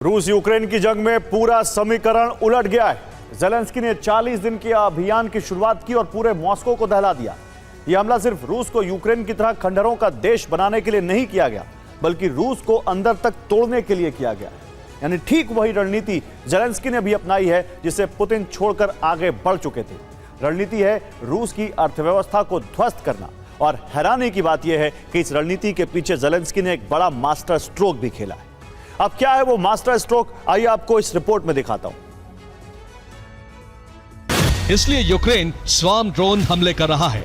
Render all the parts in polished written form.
रूस यूक्रेन की जंग में पूरा समीकरण उलट गया है। ज़ेलेंस्की ने 40 दिन के अभियान की शुरुआत की और पूरे मॉस्को को दहला दिया। यह हमला सिर्फ रूस को यूक्रेन की तरह खंडहरों का देश बनाने के लिए नहीं किया गया, बल्कि रूस को अंदर तक तोड़ने के लिए किया गया। यानी ठीक वही रणनीति ज़ेलेंस्की ने भी अपनाई है जिसे पुतिन छोड़कर आगे बढ़ चुके थे। रणनीति है रूस की अर्थव्यवस्था को ध्वस्त करना। और हैरानी की बात यह है कि इस रणनीति के पीछे ज़ेलेंस्की ने एक बड़ा मास्टर स्ट्रोक भी खेला है। अब क्या है वो मास्टर स्ट्रोक, आइए आपको इस रिपोर्ट में दिखाता हूं। इसलिए यूक्रेन स्वार्म ड्रोन हमले कर रहा है।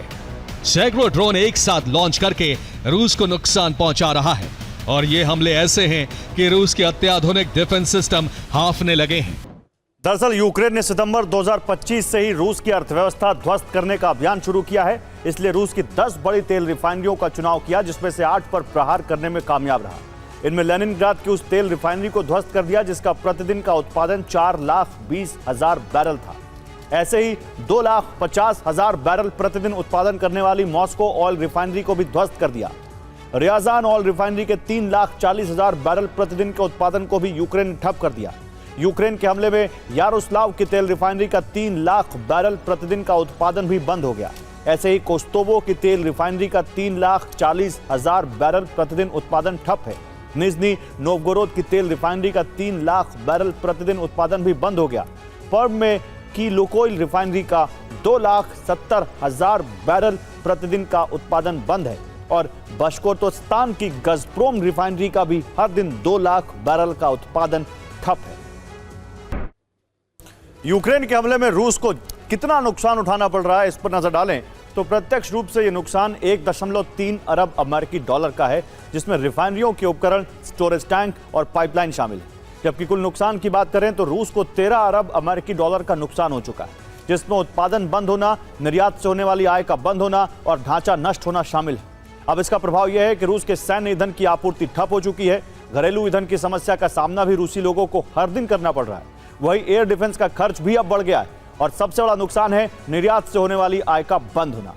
सैकड़ों ड्रोन एक साथ लॉन्च करके रूस को नुकसान पहुंचा रहा है। और ये हमले ऐसे हैं कि रूस के अत्याधुनिक डिफेंस सिस्टम हांफने लगे हैं। दरअसल यूक्रेन ने सितंबर 2025 से ही रूस की अर्थव्यवस्था ध्वस्त करने का अभियान शुरू किया है। इसलिए रूस की 10 बड़ी तेल रिफाइनरियों का चुनाव किया, जिसमें से 8 पर प्रहार करने में कामयाब रहा। इनमें लेनिनग्राद की उस तेल रिफाइनरी को ध्वस्त कर दिया जिसका प्रतिदिन का उत्पादन 4,20,000 बैरल था। ऐसे ही 2,50,000 बैरल प्रतिदिन उत्पादन करने वाली मॉस्को ऑयल रिफाइनरी को भी ध्वस्त कर दिया। रियाजान ऑयल रिफाइनरी के 3,40,000 बैरल प्रतिदिन के उत्पादन को भी यूक्रेन ने ठप कर दिया। यूक्रेन के हमले में यारोस्लाव की तेल रिफाइनरी का 3 लाख बैरल प्रतिदिन का उत्पादन भी बंद हो गया। ऐसे ही कोस्तोवो की तेल रिफाइनरी का 3,40,000 बैरल प्रतिदिन उत्पादन ठप है। निजनी नोवगोरोद की तेल रिफाइनरी का 3 लाख बैरल प्रतिदिन उत्पादन भी बंद हो गया। पर्म में की लुकोइल रिफाइनरी का 2,70,000 बैरल प्रतिदिन का उत्पादन बंद है। और बशकोर्तोस्तान की गजप्रोम रिफाइनरी का भी हर दिन 2 लाख बैरल का उत्पादन ठप है। यूक्रेन के हमले में रूस को कितना नुकसान उठाना पड़ रहा है, इस पर नजर डालें तो प्रत्यक्ष रूप से यह नुकसान 1.3 अरब अमेरिकी डॉलर का है, जिसमें रिफाइनरियों के उपकरण, स्टोरेज टैंक और पाइपलाइन शामिल है। जबकि कुल नुकसान की बात करें तो रूस को 13 अरब अमेरिकी डॉलर का नुकसान हो चुका है, जिसमें उत्पादन बंद होना, निर्यात से होने वाली आय का बंद होना और ढांचा नष्ट होना शामिल है। अब इसका प्रभाव यह है कि रूस के सैन्य ईंधन की आपूर्ति ठप हो चुकी है। घरेलू ईंधन की समस्या का सामना भी रूसी लोगों को हर दिन करना पड़ रहा है। वही एयर डिफेंस का खर्च भी अब बढ़ गया है। और सबसे बड़ा नुकसान है निर्यात से होने वाली आय का बंद होना।